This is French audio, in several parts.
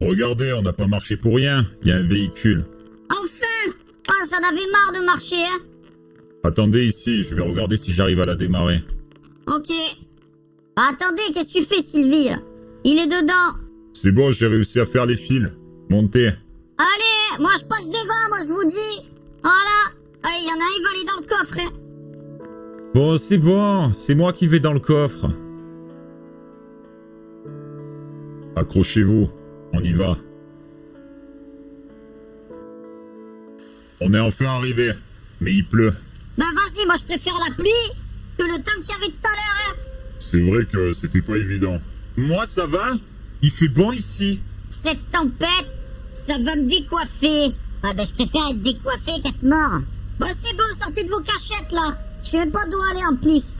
Regardez, on n'a pas marché pour rien. Il y a un véhicule. Enfin! Oh, ça en avait marre de marcher, hein? Attendez ici, je vais regarder si j'arrive à la démarrer. Ok. Attendez, qu'est-ce que tu fais, Sylvie, là? Il est dedans. C'est bon, j'ai réussi à faire les fils. Montez. Allez, moi je passe devant, moi je vous dis. Voilà. Allez, il y en a un, il va aller dans le coffre, hein. Bon, c'est moi qui vais dans le coffre. Accrochez-vous, on y va. On est enfin arrivé, mais il pleut. Ben vas-y, moi je préfère la pluie que le temps qu'il y avait tout à l'heure, hein. C'est vrai que c'était pas évident. Moi, ça va. Il fait bon ici. Cette tempête, ça va me décoiffer. Ah ben je préfère être décoiffé qu'être mort. Bon c'est bon, sortez de vos cachettes là. Je sais même pas d'où aller en plus.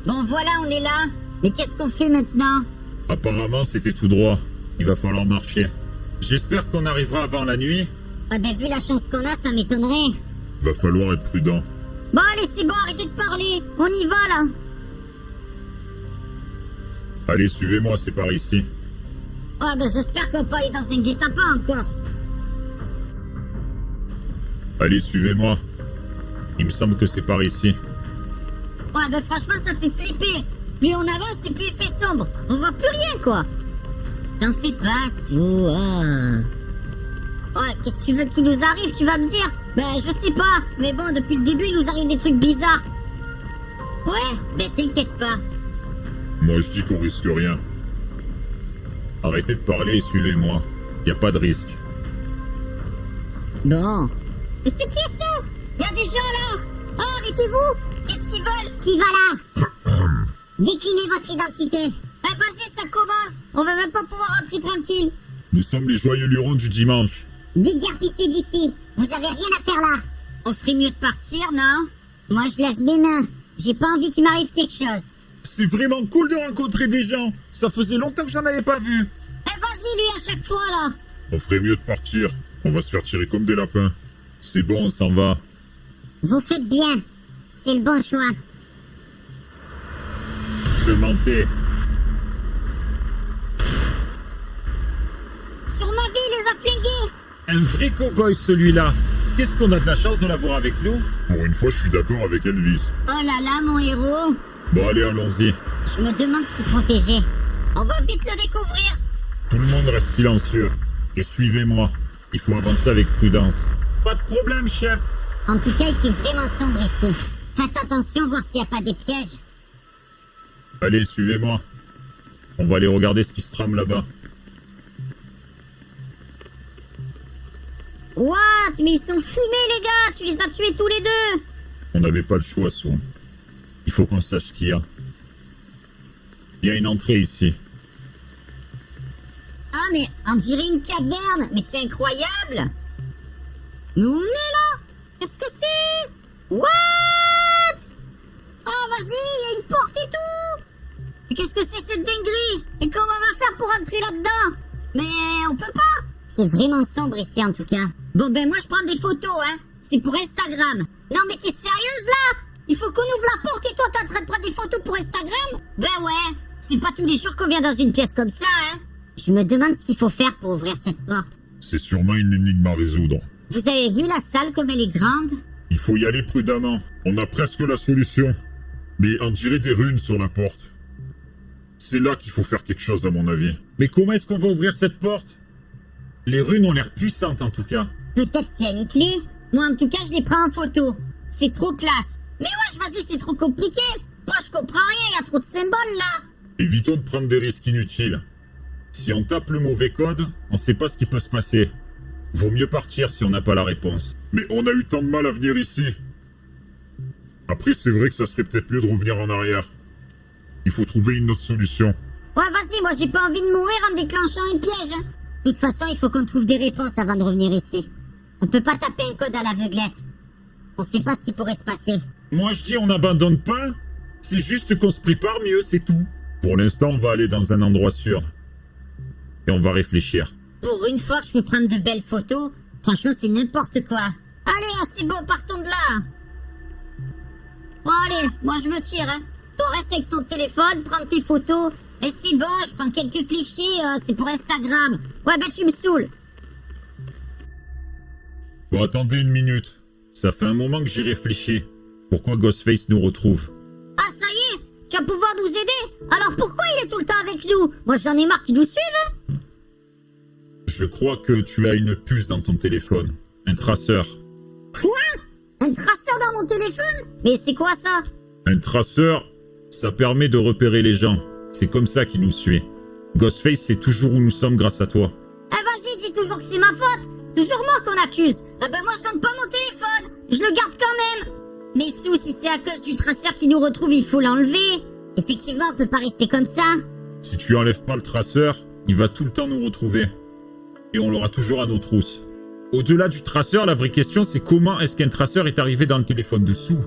Bon voilà, on est là. Mais qu'est-ce qu'on fait maintenant? Apparemment, c'était tout droit. Il va falloir marcher. J'espère qu'on arrivera avant la nuit. Ah ben vu la chance qu'on a, ça m'étonnerait. Va falloir être prudent. Bon allez, c'est bon, arrêtez de parler. On y va là. Allez, suivez-moi, c'est par ici. Ah ben j'espère qu'on peut aller dans un guet-apens encore. Allez, suivez-moi. Il me semble que c'est par ici. Ouais ben franchement ça fait flipper. Plus on avance et plus il fait sombre. On voit plus rien quoi. T'en fais pas, Sou. Ouais, qu'est-ce que tu veux qu'il nous arrive, tu vas me dire? Ben je sais pas. Mais bon, depuis le début il nous arrive des trucs bizarres. Ouais, ben t'inquiète pas. Moi, je dis qu'on risque rien. Arrêtez de parler et suivez-moi. Y a pas de risque. Bon. Mais c'est qui ça? Y a des gens là. Oh, arrêtez-vous. Qu'est-ce qu'ils veulent? Qui va là? Déclinez votre identité. Eh vas-y, ça commence. On va même pas pouvoir rentrer tranquille. Nous sommes les joyeux lurons du dimanche. Déguerpissez d'ici. Vous avez rien à faire là. On ferait mieux de partir, non? Moi, je lève mes mains. J'ai pas envie qu'il m'arrive quelque chose. C'est vraiment cool de rencontrer des gens. Ça faisait longtemps que j'en avais pas vu. Eh vas-y, lui, à chaque fois, là. On ferait mieux de partir. On va se faire tirer comme des lapins. C'est bon, on s'en va. Vous faites bien. C'est le bon choix. Je mentais. Sur ma vie, il les a flingués. Un vrai cow-boy, celui-là. Qu'est-ce qu'on a de la chance de l'avoir avec nous? Pour une fois, je suis d'accord avec Elvis. Oh là là, mon héros. Bon, allez, allons-y. Je me demande ce qu'il protégeait. On va vite le découvrir. Tout le monde reste silencieux. Et suivez-moi. Il faut avancer avec prudence. Pas de problème, chef. En tout cas, il fait vraiment sombre ici. Faites attention, voir s'il n'y a pas des pièges. Allez, suivez-moi. On va aller regarder ce qui se trame là-bas. What? Mais ils sont fumés, les gars. Tu les as tués tous les deux. On n'avait pas le choix, Sou. Il faut qu'on sache ce qu'il y a. Il y a une entrée ici. Ah, mais on dirait une caverne. Mais c'est incroyable. Mais on est là. Qu'est-ce que c'est? What? Oh, vas-y, il y a une porte et tout. Mais qu'est-ce que c'est cette dinguerie? Et comment on va faire pour entrer là-dedans? Mais on peut pas. C'est vraiment sombre ici, en tout cas. Bon, ben moi, je prends des photos, hein. C'est pour Instagram. Non, mais t'es sérieuse, là? Il faut qu'on ouvre la porte et toi, t'es en train de prendre des photos pour Instagram? Ben ouais. C'est pas tous les jours qu'on vient dans une pièce comme ça, hein. Je me demande ce qu'il faut faire pour ouvrir cette porte. C'est sûrement une énigme à résoudre. Vous avez vu la salle comme elle est grande? Il faut y aller prudemment. On a presque la solution. Mais on dirait des runes sur la porte. C'est là qu'il faut faire quelque chose à mon avis. Mais comment est-ce qu'on va ouvrir cette porte? Les runes ont l'air puissantes en tout cas. Peut-être qu'il y a une clé. Moi, en tout cas, je les prends en photo. C'est trop classe. Mais wesh, vas-y, c'est trop compliqué. Moi, je comprends rien, il y a trop de symboles, là. Évitons de prendre des risques inutiles. Si on tape le mauvais code, on sait pas ce qui peut se passer. Vaut mieux partir si on n'a pas la réponse. Mais on a eu tant de mal à venir ici. Après, c'est vrai que ça serait peut-être mieux de revenir en arrière. Il faut trouver une autre solution. Ouais, vas-y, moi, j'ai pas envie de mourir en déclenchant un piège. Hein. De toute façon, il faut qu'on trouve des réponses avant de revenir ici. On peut pas taper un code à l'aveuglette. On sait pas ce qui pourrait se passer. Moi, je dis on n'abandonne pas. C'est juste qu'on se prépare mieux, c'est tout. Pour l'instant, on va aller dans un endroit sûr. Et on va réfléchir. Pour une fois que je peux prendre de belles photos, franchement, c'est n'importe quoi. Allez, hein, c'est bon, partons de là. Bon, allez, moi, je me tire, hein. Toi, reste avec ton téléphone, prends tes photos. Et c'est bon, je prends quelques clichés, c'est pour Instagram. Ouais, ben tu me saoules. Bon, attendez une minute. Ça fait un moment que j'y réfléchis. Pourquoi Ghostface nous retrouve? Ah, ça y est, tu vas pouvoir nous aider. Alors pourquoi il est tout le temps avec nous? Moi, j'en ai marre qu'il nous suive. Je crois que tu as une puce dans ton téléphone. Un traceur. Quoi? Un traceur dans mon téléphone? Mais c'est quoi ça? Un traceur, ça permet de repérer les gens. C'est comme ça qu'il nous suit. Ghostface sait toujours où nous sommes grâce à toi. Eh vas-y, dis toujours que c'est ma faute. Toujours moi qu'on accuse. Eh ben moi je donne pas mon téléphone. Je le garde quand même. Mais Sou, si c'est à cause du traceur qui nous retrouve, il faut l'enlever. Effectivement, on peut pas rester comme ça. Si tu enlèves pas le traceur, il va tout le temps nous retrouver. Et on l'aura toujours à nos trousses. Au-delà du traceur, la vraie question c'est comment est-ce qu'un traceur est arrivé dans le téléphone de Sou?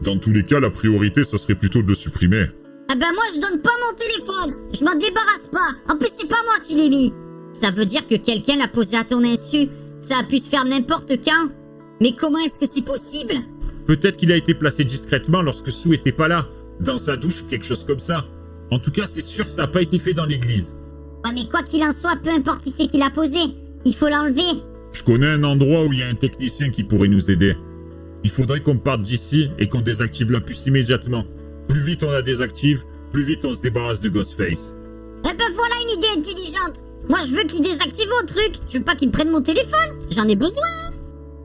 Dans tous les cas, la priorité, ça serait plutôt de le supprimer. Eh ben moi je donne pas mon téléphone. Je m'en débarrasse pas. En plus c'est pas moi qui l'ai mis. Ça veut dire que quelqu'un l'a posé à ton insu. Ça a pu se faire n'importe quand. Mais comment est-ce que c'est possible? Peut-être qu'il a été placé discrètement lorsque Sou était pas là. Dans sa douche, quelque chose comme ça. En tout cas, c'est sûr que ça n'a pas été fait dans l'église. Ouais, mais quoi qu'il en soit, peu importe qui c'est qui l'a posé, il faut l'enlever. Je connais un endroit où il y a un technicien qui pourrait nous aider. Il faudrait qu'on parte d'ici et qu'on désactive la puce immédiatement. Plus vite on la désactive, plus vite on se débarrasse de Ghostface. Eh ben voilà une idée intelligente. Moi je veux qu'il désactive mon truc. Je veux pas qu'il me prenne mon téléphone. J'en ai besoin.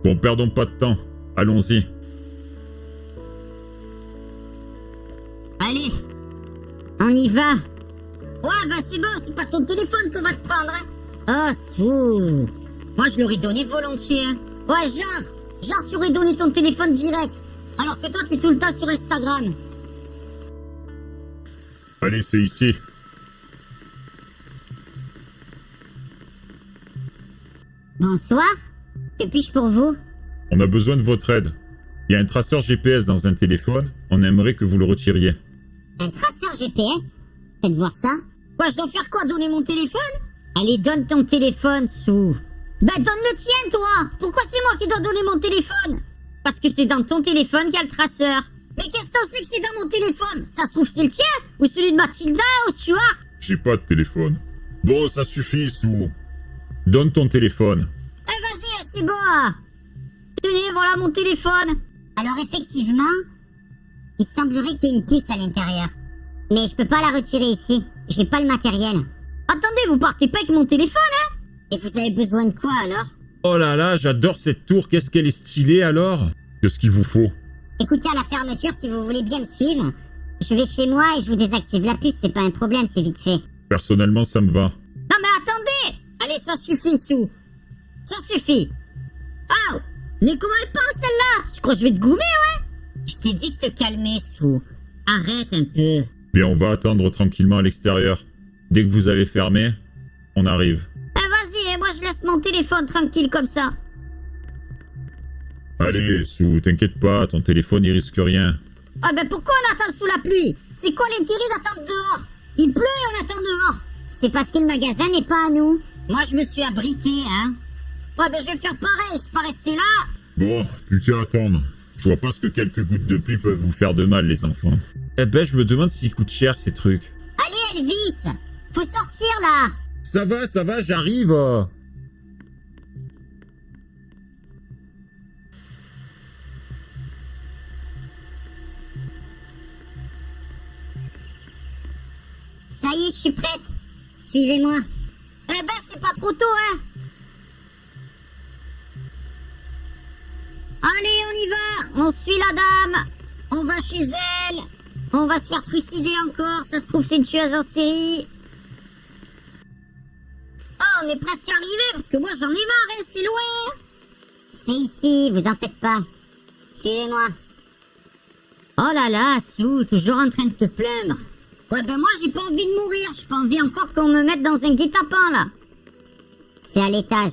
Bon, perdons pas de temps. Allons-y. Allez, on y va. Ouais, bah c'est bon, c'est pas ton téléphone qu'on va te prendre, hein. Oh, Sou. Moi, je l'aurais donné volontiers, hein. Ouais, genre, tu aurais donné ton téléphone direct. Alors que toi, t'es tout le temps sur Instagram. Allez, c'est ici. Bonsoir. Que puis-je pour vous? On a besoin de votre aide. Il y a un traceur GPS dans un téléphone. On aimerait que vous le retiriez. Un traceur GPS? Faites voir ça. Quoi, je dois faire quoi? Donner mon téléphone? Allez, donne ton téléphone, Sou. Ben, donne le tien, toi. Pourquoi c'est moi qui dois donner mon téléphone? Parce que c'est dans ton téléphone qu'il y a le traceur. Mais qu'est-ce que t'en sais que c'est dans mon téléphone? Ça se trouve c'est le tien? Ou celui de Mathilda ou Stuart? J'ai pas de téléphone. Bon, ça suffit, Sou. Donne ton téléphone. Eh, vas-y, c'est bon. Tenez, voilà mon téléphone. Alors, effectivement, il semblerait qu'il y ait une puce à l'intérieur. Mais je peux pas la retirer ici. J'ai pas le matériel. Attendez, vous partez pas avec mon téléphone, hein? Et vous avez besoin de quoi, alors? Oh là là, j'adore cette tour. Qu'est-ce qu'elle est stylée, alors? Qu'est-ce qu'il vous faut? Écoutez, à la fermeture, si vous voulez bien me suivre, je vais chez moi et je vous désactive la puce. C'est pas un problème, c'est vite fait. Personnellement, ça me va. Non, mais attendez! Allez, ça suffit, Sou. Ça suffit. Oh! Mais comment elle parle, celle-là? Tu crois que je vais te goumer, ouais? Je t'ai dit de te calmer, Sou. Arrête un peu. Bien, on va attendre tranquillement à l'extérieur. Dès que vous avez fermé, on arrive. Eh, vas-y, moi je laisse mon téléphone tranquille comme ça. Allez, Sou, t'inquiète pas, ton téléphone, il risque rien. Ah ben pourquoi on attend sous la pluie? C'est quoi l'intérêt d'attendre dehors? Il pleut et on attend dehors. C'est parce que le magasin n'est pas à nous. Moi je me suis abrité, hein. Ouais, ben je vais faire pareil, je vais pas rester là. Bon, plus qu'à attendre. Je vois pas ce que quelques gouttes de pluie peuvent vous faire de mal, les enfants. Eh ben, je me demande s'ils coûtent cher, ces trucs. Allez, Elvis, faut sortir là. Ça va, j'arrive. Ça y est, je suis prête. Suivez-moi. Eh ben, c'est pas trop tôt, hein. Allez, on y va. On suit la dame. On va chez elle. On va se faire trucider encore. Ça se trouve, c'est une tueuse en série. Oh, on est presque arrivé parce que moi, j'en ai marre, hein, c'est loin. C'est ici, vous en faites pas. Suivez-moi. Oh là là, Sou, toujours en train de te plaindre. Ouais, ben moi, j'ai pas envie de mourir. J'ai pas envie encore qu'on me mette dans un guet-apens, là. C'est à l'étage.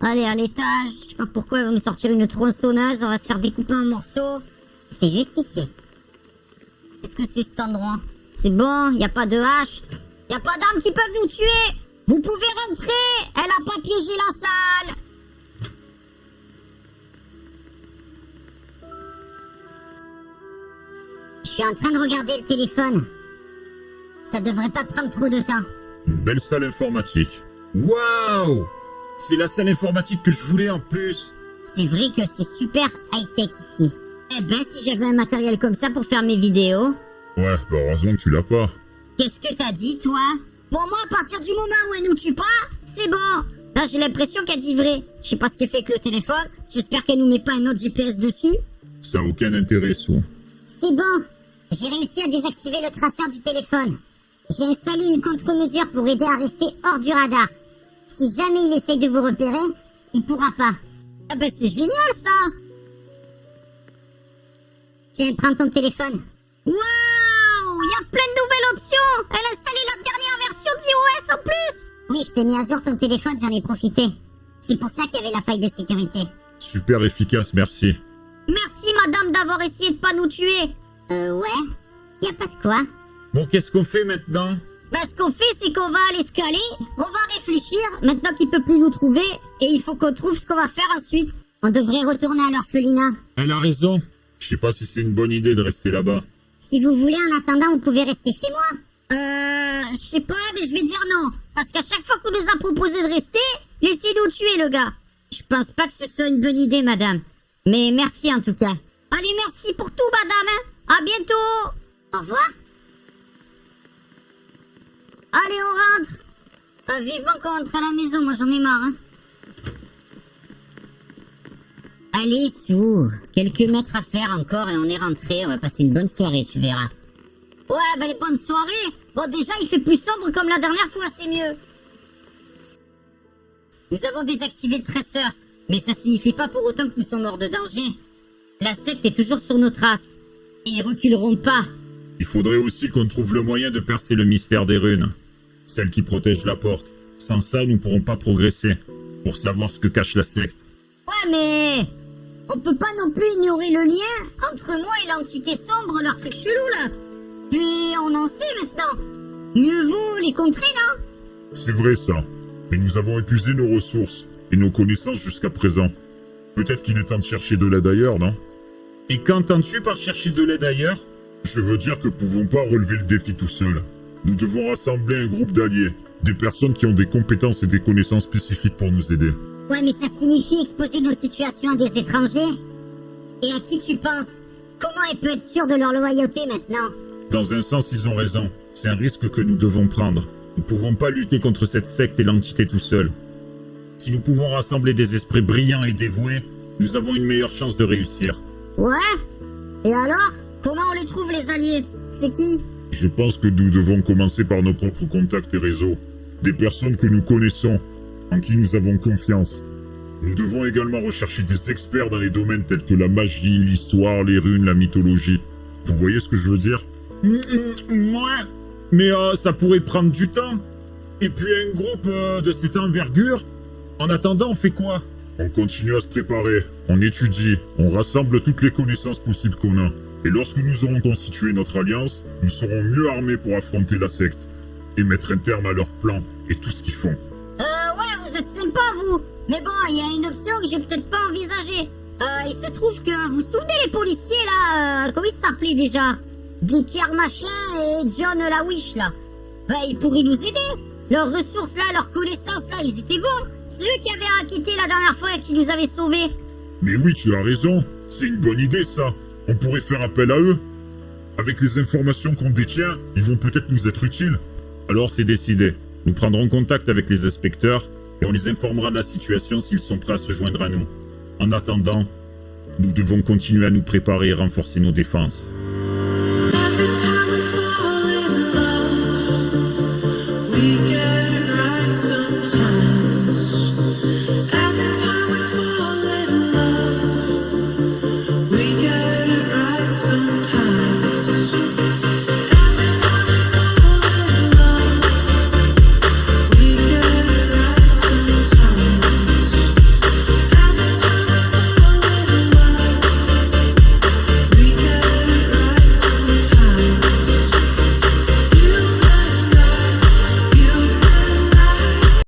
Allez, à l'étage. Je sais pas pourquoi ils vont nous sortir une tronçonneuse. On va se faire découper en morceaux. C'est juste ici. Qu'est-ce que c'est cet endroit? C'est bon, y a pas de hache. Y a pas d'armes qui peuvent nous tuer. Vous pouvez rentrer. Elle a pas piégé la salle. suis en train de regarder le téléphone. Ça devrait pas prendre trop de temps. Une belle salle informatique. Waouh! C'est la salle informatique que je voulais en plus. C'est vrai que c'est super high-tech ici. Eh ben, si j'avais un matériel comme ça pour faire mes vidéos... Ouais, bah heureusement que tu l'as pas. Qu'est-ce que t'as dit, toi? Bon, moi, à partir du moment où elle nous tue pas, c'est bon. Là, j'ai l'impression qu'elle dit vrai. Je sais pas ce qu'elle fait avec le téléphone. J'espère qu'elle nous met pas un autre GPS dessus. Ça a aucun intérêt, Sou. C'est bon. J'ai réussi à désactiver le traceur du téléphone. J'ai installé une contre-mesure pour aider à rester hors du radar. Si jamais il essaye de vous repérer, il pourra pas. Ah ben c'est génial ça! Tiens, prends ton téléphone. Waouh! Il y a plein de nouvelles options! Elle a installé la dernière version d'iOS en plus! Oui, je t'ai mis à jour ton téléphone, j'en ai profité. C'est pour ça qu'il y avait la faille de sécurité. Super efficace, merci. Merci madame d'avoir essayé de pas nous tuer. Ouais. Y a pas de quoi. Bon, qu'est-ce qu'on fait maintenant? Bah, ce qu'on fait, c'est qu'on va aller se caler, on va réfléchir, maintenant qu'il peut plus nous trouver, et il faut qu'on trouve ce qu'on va faire ensuite. On devrait retourner à l'orphelinat. Elle a raison. Je sais pas si c'est une bonne idée de rester là-bas. Si vous voulez, en attendant, vous pouvez rester chez moi. Je sais pas, mais je vais dire non. Parce qu'à chaque fois qu'on nous a proposé de rester, laissez nous tuer, le gars. Je pense pas que ce soit une bonne idée, madame. Mais merci en tout cas. Allez, merci pour tout, madame. Hein. À bientôt. Au revoir. Allez, on rentre. Vivement qu'on rentre à la maison, moi j'en ai marre. Hein. Allez, Sou. Quelques mètres à faire encore et on est rentré. On va passer une bonne soirée, tu verras. Ouais, ben les bonnes soirées. Bon, déjà, il fait plus sombre comme la dernière fois, c'est mieux. Nous avons désactivé le traceur, mais ça signifie pas pour autant que nous sommes hors de danger. La secte est toujours sur nos traces. Et ils reculeront pas. Il faudrait aussi qu'on trouve le moyen de percer le mystère des runes. Celle qui protège la porte. Sans ça, nous pourrons pas progresser. Pour savoir ce que cache la secte. Ouais, mais... on peut pas non plus ignorer le lien entre moi et l'entité sombre, leur truc chelou, là. Puis on en sait maintenant. Mieux vaut les contrer, non? C'est vrai ça. Mais nous avons épuisé nos ressources et nos connaissances jusqu'à présent. Peut-être qu'il est temps de chercher de l'aide ailleurs, non? Et qu'entends-tu par chercher de l'aide ailleurs? Je veux dire que nous ne pouvons pas relever le défi tout seul. Nous devons rassembler un groupe d'alliés. Des personnes qui ont des compétences et des connaissances spécifiques pour nous aider. Ouais, mais ça signifie exposer nos situations à des étrangers? Et à qui tu penses? Comment elle peut être sûre de leur loyauté maintenant? Dans un sens, ils ont raison. C'est un risque que nous devons prendre. Nous ne pouvons pas lutter contre cette secte et l'entité tout seul. Si nous pouvons rassembler des esprits brillants et dévoués, nous avons une meilleure chance de réussir. Ouais? Et alors? Comment on les trouve, les alliés? C'est qui? Je pense que nous devons commencer par nos propres contacts et réseaux. Des personnes que nous connaissons, en qui nous avons confiance. Nous devons également rechercher des experts dans les domaines tels que la magie, l'histoire, les runes, la mythologie. Vous voyez ce que je veux dire? Ouais, mais ça pourrait prendre du temps. Et puis un groupe de cette envergure, en attendant, on fait quoi? On continue à se préparer, on étudie, on rassemble toutes les connaissances possibles qu'on a. Et lorsque nous aurons constitué notre alliance, nous serons mieux armés pour affronter la secte. Et mettre un terme à leurs plans et tout ce qu'ils font. Ouais, vous êtes sympa, vous. Mais bon, il y a une option que j'ai peut-être pas envisagée. Il se trouve que, vous vous souvenez les policiers, là, comment ils s'appelaient déjà? Dicker Machin et John Lawish, là. Ben, ils pourraient nous aider. Leurs ressources, là, leurs connaissances, là, ils étaient bons. C'est eux qui avaient raquetté la dernière fois et qui nous avaient sauvés. Mais oui, tu as raison. C'est une bonne idée, ça. On pourrait faire appel à eux. Avec les informations qu'on détient, ils vont peut-être nous être utiles. Alors c'est décidé. Nous prendrons contact avec les inspecteurs et on les informera de la situation s'ils sont prêts à se joindre à nous. En attendant, nous devons continuer à nous préparer et renforcer nos défenses. Every time we fall in love, we get